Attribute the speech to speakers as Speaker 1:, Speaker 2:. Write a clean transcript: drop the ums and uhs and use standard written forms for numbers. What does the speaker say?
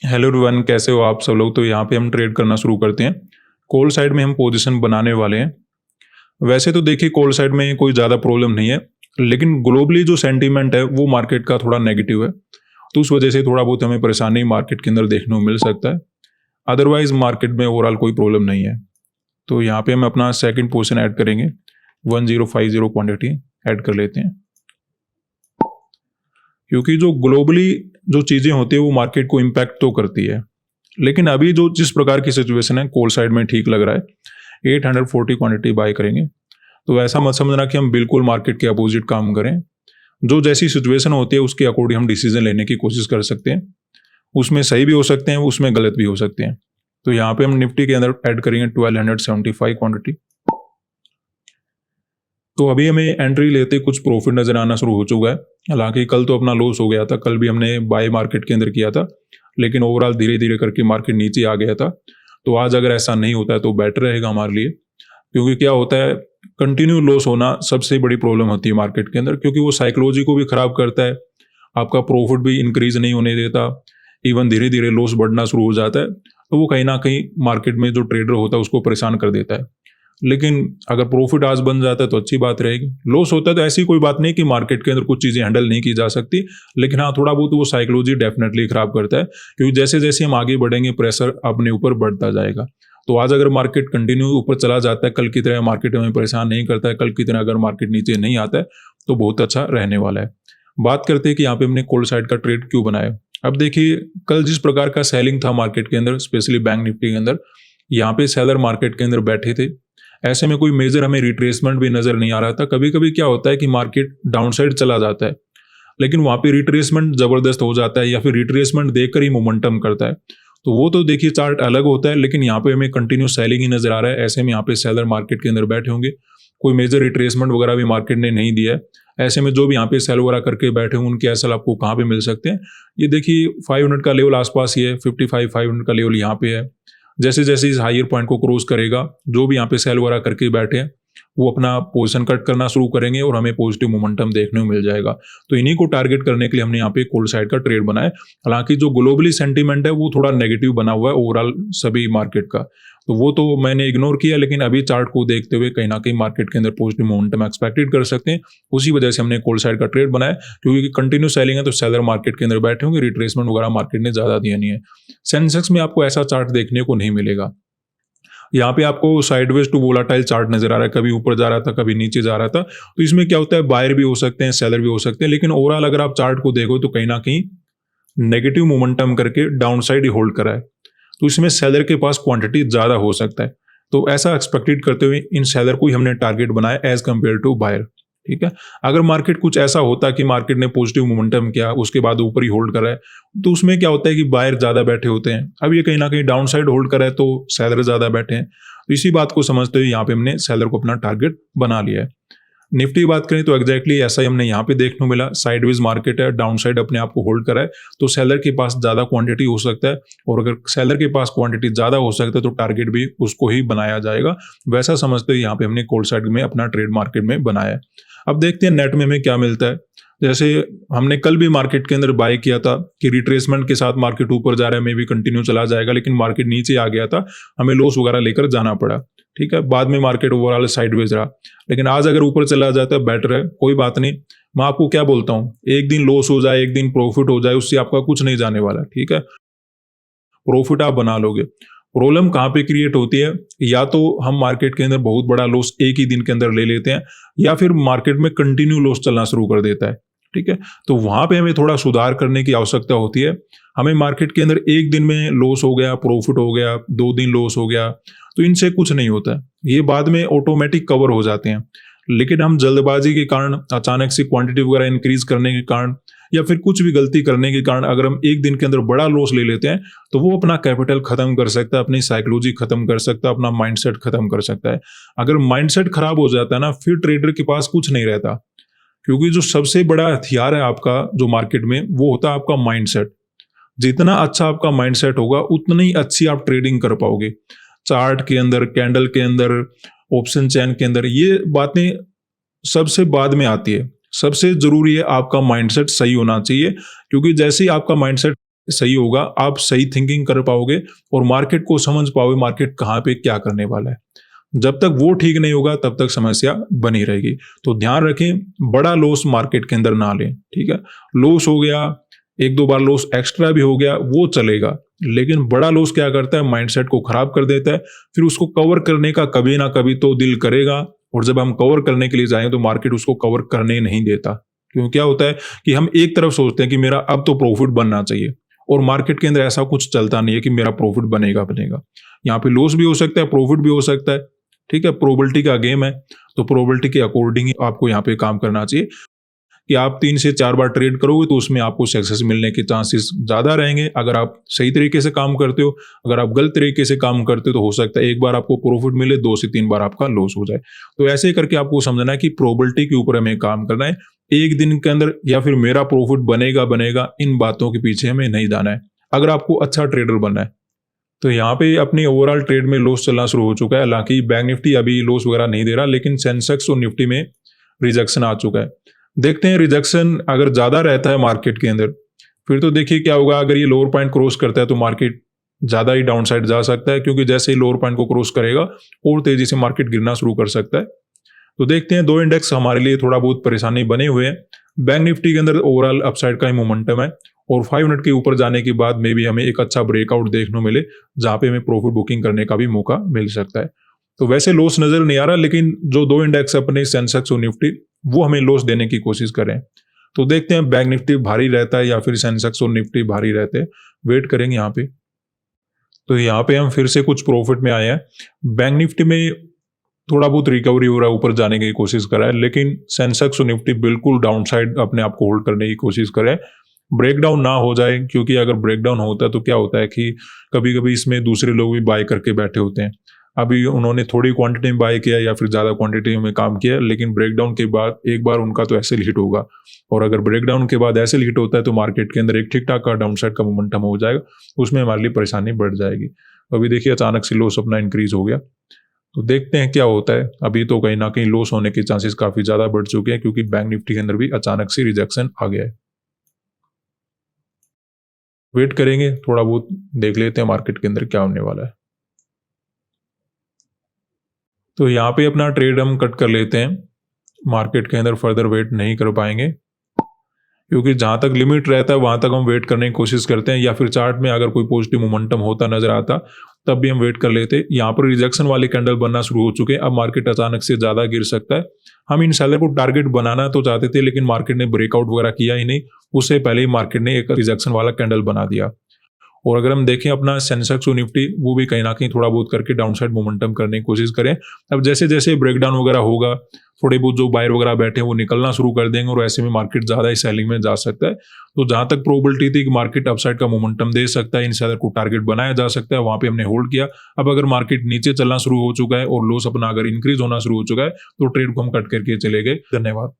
Speaker 1: Hello everyone, कैसे हो आप सब लोग। तो यहाँ पे हम ट्रेड करना शुरू करते हैं। कॉल साइड में हम पोजीशन बनाने वाले हैं। वैसे तो देखिए कॉल साइड में कोई ज़्यादा प्रॉब्लम नहीं है, लेकिन ग्लोबली जो सेंटीमेंट है वो मार्केट का थोड़ा नेगेटिव है, तो उस वजह से थोड़ा बहुत हमें परेशानी मार्केट के अंदर देखने को मिल सकता है। अदरवाइज मार्केट में ओवरऑल कोई प्रॉब्लम नहीं है। तो यहाँ पे हम अपना सेकंड पोजीशन ऐड करेंगे, 1050 क्वांटिटी ऐड कर लेते हैं, क्योंकि जो ग्लोबली जो चीज़ें होती है वो मार्केट को इम्पैक्ट तो करती है। लेकिन अभी जो जिस प्रकार की सिचुएशन है कॉल साइड में ठीक लग रहा है, 840 क्वांटिटी बाय करेंगे। तो ऐसा मत समझना कि हम बिल्कुल मार्केट के अपोजिट काम करें। जो जैसी सिचुएशन होती है उसके अकॉर्डिंग हम डिसीजन लेने की कोशिश कर सकते हैं। उसमें सही भी हो सकते हैं, उसमें गलत भी हो सकते हैं। तो यहाँ पे हम निफ्टी के अंदर ऐड करेंगे 1275 क्वांटिटी। तो अभी हमें एंट्री लेते कुछ प्रॉफिट नजर आना शुरू हो चुका है। हालांकि कल तो अपना लॉस हो गया था, कल भी हमने बाय मार्केट के अंदर किया था, लेकिन ओवरऑल धीरे धीरे करके मार्केट नीचे आ गया था। तो आज अगर ऐसा नहीं होता है तो बेटर रहेगा हमारे लिए, क्योंकि क्या होता है कंटिन्यू लॉस होना सबसे बड़ी प्रॉब्लम होती है मार्केट के अंदर, क्योंकि वो साइकोलॉजी को भी खराब करता है, आपका प्रॉफिट भी इंक्रीज नहीं होने देता, इवन धीरे धीरे लॉस बढ़ना शुरू हो जाता है। तो वो कहीं ना कहीं मार्केट में जो ट्रेडर होता है उसको परेशान कर देता है। लेकिन अगर प्रॉफिट आज बन जाता है तो अच्छी बात रहेगी। लॉस होता है तो ऐसी कोई बात नहीं कि मार्केट के अंदर कुछ चीज़ें हैंडल नहीं की जा सकती, लेकिन हाँ थोड़ा बहुत वो साइकोलॉजी डेफिनेटली खराब करता है, क्योंकि जैसे जैसे हम आगे बढ़ेंगे प्रेशर अपने ऊपर बढ़ता जाएगा। तो आज अगर मार्केट कंटिन्यू ऊपर चला जाता है, कल की तरह मार्केट हमें परेशान नहीं करता है, कल की तरह अगर मार्केट नीचे नहीं आता है तो बहुत अच्छा रहने वाला है। बात करते हैं कि यहाँ पे हमने कॉल साइड का ट्रेड क्यों बनाया। अब देखिए कल जिस प्रकार का सेलिंग था मार्केट के अंदर, स्पेशली बैंक निफ्टी के अंदर, यहाँ पे सेलर मार्केट के अंदर बैठे थे। ऐसे में कोई मेजर हमें रिट्रेसमेंट भी नजर नहीं आ रहा था। कभी कभी क्या होता है कि मार्केट डाउन साइड चला जाता है, लेकिन वहां पे रिट्रेसमेंट जबरदस्त हो जाता है, या फिर रिट्रेसमेंट देखकर ही मोमेंटम करता है। तो वो तो देखिए चार्ट अलग होता है, लेकिन यहाँ पे हमें कंटिन्यू सेलिंग ही नजर आ रहा है। ऐसे में यहाँ पे सेलर मार्केट के अंदर बैठे होंगे, कोई मेजर रिट्रेसमेंट वगैरह भी मार्केट ने नहीं दिया है। ऐसे में जो भी यहाँ पे सेल वगैरह करके बैठे होंगे उनके एसएल आपको कहाँ पे मिल सकते हैं, ये देखिए 500 का लेवल आसपास ही है, 55-500 का लेवल यहाँ पे है। जैसे जैसे इस हायर पॉइंट को क्रॉस करेगा, जो भी यहाँ पे सेल वगैरह करके बैठे हैं वो अपना पोजीशन कट करना शुरू करेंगे और हमें पॉजिटिव मोमेंटम देखने को मिल जाएगा। तो इन्हीं को टारगेट करने के लिए हमने यहाँ पे कॉल साइड का ट्रेड बनाया। हालांकि जो ग्लोबली सेंटीमेंट है वो थोड़ा नेगेटिव बना हुआ है ओवरऑल सभी मार्केट का, तो वो तो मैंने इग्नोर किया, लेकिन अभी चार्ट को देखते हुए कहीं ना कहीं मार्केट के अंदर पॉजिटिव मोमेंटम एक्सपेक्टेड कर सकते हैं। उसी वजह से हमने कॉल साइड का ट्रेड बनाया, क्योंकि कंटिन्यू सेलिंग है तो सेलर मार्केट के अंदर बैठे होंगे, रिट्रेसमेंट वगैरह मार्केट ने ज्यादा दिया नहीं है। सेंसेक्स में आपको ऐसा चार्ट देखने को नहीं मिलेगा। यहाँ पे आपको साइडवेज टू वोलाटाइल चार्ट नजर आ रहा है, कभी ऊपर जा रहा था कभी नीचे जा रहा था। तो इसमें क्या होता है बायर भी हो सकते हैं सेलर भी हो सकते हैं, लेकिन ओवरऑल अगर आप चार्ट को देखो तो कहीं ना कहीं नेगेटिव मोमेंटम करके डाउन साइड ही होल्ड करा है। तो इसमें सेलर के पास क्वांटिटी ज्यादा हो सकता है। तो ऐसा एक्सपेक्टेड करते हुए इन सेलर को ही हमने टारगेट बनाया एज कंपेयर टू बायर। ठीक है, अगर मार्केट कुछ ऐसा होता कि मार्केट ने पॉजिटिव मोमेंटम किया उसके बाद ऊपर ही होल्ड करा है, तो उसमें क्या होता है कि बायर ज्यादा बैठे होते हैं। अब ये कहीं ना कहीं डाउन साइड होल्ड करा है तो सेलर ज्यादा बैठे हैं। तो इसी बात को समझते हुए यहाँ पे हमने सेलर को अपना टारगेट बना लिया है। निफ्टी की बात करें तो एग्जैक्टली ऐसा ही हमने यहाँ पे देखने को मिला। साइडवेज मार्केट है, डाउन साइड अपने आप को होल्ड करा है, तो सेलर के पास ज्यादा क्वांटिटी हो सकता है, और अगर सेलर के पास क्वांटिटी ज्यादा हो सकता है तो टारगेट भी उसको ही बनाया जाएगा। वैसा समझते हुए यहाँ पे हमने कॉल साइड में अपना ट्रेड मार्केट में बनाया है। अब देखते हैं नेट में हमें क्या मिलता है। जैसे हमने कल भी मार्केट के अंदर बाय किया था कि रिट्रेसमेंट के साथ मार्केट ऊपर जा रहा है, मे भी कंटिन्यू चला जाएगा, लेकिन मार्केट नीचे आ गया था, हमें लॉस वगैरह लेकर जाना पड़ा। ठीक है, बाद में मार्केट ओवरऑल साइडवेज रहा, लेकिन आज अगर ऊपर चला जाता है बेटर है, कोई बात नहीं। मैं आपको क्या बोलता हूँ, एक दिन लॉस हो जाए एक दिन प्रॉफिट हो जाए उससे आपका कुछ नहीं जाने वाला। ठीक है, प्रॉफिट आप बना लोगे। प्रॉब्लम कहाँ पे क्रिएट होती है, या तो हम मार्केट के अंदर बहुत बड़ा लॉस एक ही दिन के अंदर ले लेते हैं, या फिर मार्केट में कंटिन्यू लॉस चलना शुरू कर देता है। ठीक है, तो वहां पे हमें थोड़ा सुधार करने की आवश्यकता होती है। हमें मार्केट के अंदर एक दिन में लॉस हो गया प्रॉफिट हो गया, 2 दिन लॉस हो गया, तो इनसे कुछ नहीं होता है, ये बाद में ऑटोमेटिक कवर हो जाते हैं। लेकिन हम जल्दबाजी के कारण, अचानक से क्वांटिटी वगैरह इंक्रीज करने के कारण, या फिर कुछ भी गलती करने के कारण अगर हम एक दिन के अंदर बड़ा लॉस ले लेते हैं तो वो अपना कैपिटल खत्म कर सकता है, अपनी साइकोलॉजी खत्म कर सकता है, अपना माइंडसेट खत्म कर सकता है। अगर माइंडसेट खराब हो जाता है ना, फिर ट्रेडर के पास कुछ नहीं रहता, क्योंकि जो सबसे बड़ा हथियार है आपका जो मार्केट में वो होता है आपका माइंडसेट। जितना अच्छा आपका माइंडसेट होगा उतनी ही अच्छी आप ट्रेडिंग कर पाओगे। चार्ट के अंदर, कैंडल के अंदर, ऑप्शन चेन के अंदर, ये बातें सबसे बाद में आती है। सबसे ज़रूरी है आपका माइंडसेट सही होना चाहिए, क्योंकि जैसे ही आपका माइंडसेट सही होगा, आप सही थिंकिंग कर पाओगे और मार्केट को समझ पाओगे, मार्केट कहाँ पे क्या करने वाला है। जब तक वो ठीक नहीं होगा तब तक समस्या बनी रहेगी। तो ध्यान रखें, बड़ा लॉस मार्केट के अंदर ना लें, ठीक है? लॉस हो गया, 1-2 बार लॉस एक्स्ट्रा भी हो गया, वो चलेगा, लेकिन बड़ा लॉस क्या करता है, माइंडसेट को खराब कर देता है। फिर उसको कवर करने का कभी ना कभी तो दिल करेगा, और जब हम कवर करने के लिए जाएंगे तो मार्केट उसको कवर करने नहीं देता। क्यों? क्या होता है कि हम एक तरफ सोचते हैं कि मेरा अब तो प्रॉफिट बनना चाहिए, और मार्केट के अंदर ऐसा कुछ चलता नहीं है कि मेरा प्रॉफिट बनेगा बनेगा। यहाँ पे लॉस भी हो सकता है, प्रॉफिट भी हो सकता है, ठीक है? प्रोबेबिलिटी का गेम है, तो प्रोबेबिलिटी के अकॉर्डिंग ही आपको यहाँ पे काम करना चाहिए कि आप 3 से 4 बार ट्रेड करोगे तो उसमें आपको सक्सेस मिलने के चांसेस ज़्यादा रहेंगे। अगर आप सही तरीके से काम करते हो, अगर आप गलत तरीके से काम करते हो तो हो सकता है एक बार आपको प्रॉफिट मिले, 2 से 3 बार आपका लॉस हो जाए। तो ऐसे ही करके आपको समझना है कि प्रोबेबिलिटी के ऊपर हमें काम करना है। एक दिन के अंदर या फिर मेरा प्रॉफिट बनेगा बनेगा, इन बातों के पीछे हमें नहीं जाना है, अगर आपको अच्छा ट्रेडर बनना है। तो यहाँ पे अपनी ओवरऑल ट्रेड में लॉस चलना शुरू हो चुका है। हालांकि बैंक निफ्टी अभी लॉस वगैरह नहीं दे रहा, लेकिन सेंसेक्स और निफ्टी में रिजेक्शन आ चुका है। देखते हैं, रिजेक्शन अगर ज़्यादा रहता है मार्केट के अंदर, फिर तो देखिए क्या होगा। अगर ये लोअर पॉइंट क्रॉस करता है तो मार्केट ज़्यादा ही डाउन साइड जा सकता है, क्योंकि जैसे ही लोअर पॉइंट को क्रॉस करेगा और तेज़ी से मार्केट गिरना शुरू कर सकता है। तो देखते हैं, 2 इंडेक्स हमारे लिए थोड़ा बहुत परेशानी बने हुए हैं। बैंक निफ्टी के अंदर ओवरऑल अपसाइड का ही मोमेंटम है, और 5 मिनट के ऊपर जाने के बाद में भी हमें एक अच्छा ब्रेकआउट देखने को मिले, जहाँ पे हमें प्रॉफिट बुकिंग करने का भी मौका मिल सकता है। तो वैसे लॉस नजर नहीं आ रहा, लेकिन जो 2 इंडेक्स अपने सेंसेक्स और निफ्टी, वो हमें लॉस देने की कोशिश करें। तो देखते हैं बैंक निफ्टी भारी रहता है या फिर सेंसेक्स और निफ्टी भारी रहते हैं, वेट करेंगे यहाँ पे। तो यहाँ पे हम फिर से कुछ प्रॉफिट में आए हैं। बैंक निफ्टी में थोड़ा बहुत रिकवरी हो रहा है, ऊपर जाने की कोशिश कर रहा है, लेकिन सेंसेक्स और निफ्टी बिल्कुल डाउन साइड अपने आप को होल्ड करने की कोशिश करें, ब्रेकडाउन ना हो जाए। क्योंकि अगर ब्रेकडाउन होता है तो क्या होता है कि कभी कभी इसमें दूसरे लोग भी बाय करके बैठे होते हैं। अभी उन्होंने थोड़ी क्वांटिटी में बाय किया या फिर ज़्यादा क्वांटिटी में काम किया, लेकिन ब्रेकडाउन के बाद एक बार उनका तो ऐसे हिट होगा, और अगर ब्रेकडाउन के बाद ऐसे हिट होता है तो मार्केट के अंदर एक ठीक ठाक का डाउन साइड का मोमेंटम हो जाएगा, उसमें हमारे लिए परेशानी बढ़ जाएगी। अभी देखिए अचानक से लॉस अपना इंक्रीज हो गया, तो देखते हैं क्या होता है। अभी तो कहीं ना कहीं लॉस होने के चांसेस काफ़ी ज़्यादा बढ़ चुके हैं, क्योंकि बैंक निफ्टी के अंदर भी अचानक से रिजेक्शन आ गया है। वेट करेंगे, थोड़ा बहुत देख लेते हैं मार्केट के अंदर क्या होने वाला है। तो यहाँ पे अपना ट्रेड हम कट कर लेते हैं, मार्केट के अंदर फर्दर वेट नहीं कर पाएंगे, क्योंकि जहाँ तक लिमिट रहता है वहाँ तक हम वेट करने की कोशिश करते हैं, या फिर चार्ट में अगर कोई पॉजिटिव मोमेंटम होता नजर आता तब भी हम वेट कर लेते। यहाँ पर रिजेक्शन वाले कैंडल बनना शुरू हो चुके हैं, अब मार्केट अचानक से ज़्यादा गिर सकता है। हम इन सेलर को टारगेट बनाना तो चाहते थे, लेकिन मार्केट ने ब्रेकआउट वगैरह किया ही नहीं, उससे पहले ही मार्केट ने एक रिजेक्शन वाला कैंडल बना दिया। और अगर हम देखें अपना सेंसेक्स और निफ्टी, वो भी कहीं ना कहीं थोड़ा बहुत करके डाउन साइड मोमेंटम करने की कोशिश करें। अब जैसे जैसे ब्रेकडाउन वगैरह होगा, थोड़े बहुत जो बायर वगैरह बैठे हैं वो निकलना शुरू कर देंगे, और ऐसे में मार्केट ज़्यादा ही सेलिंग में जा सकता है। तो जहाँ तक प्रोबेबिलिटी थी कि मार्केट अपसाइड का मोमेंटम दे सकता है, इन सेलर को टारगेट बनाया जा सकता है, वहाँ पे हमने होल्ड किया। अब अगर मार्केट नीचे चलना शुरू हो चुका है और लॉस अपना अगर इंक्रीज होना शुरू हो चुका है, तो ट्रेड को हम कट करके चले गए। धन्यवाद।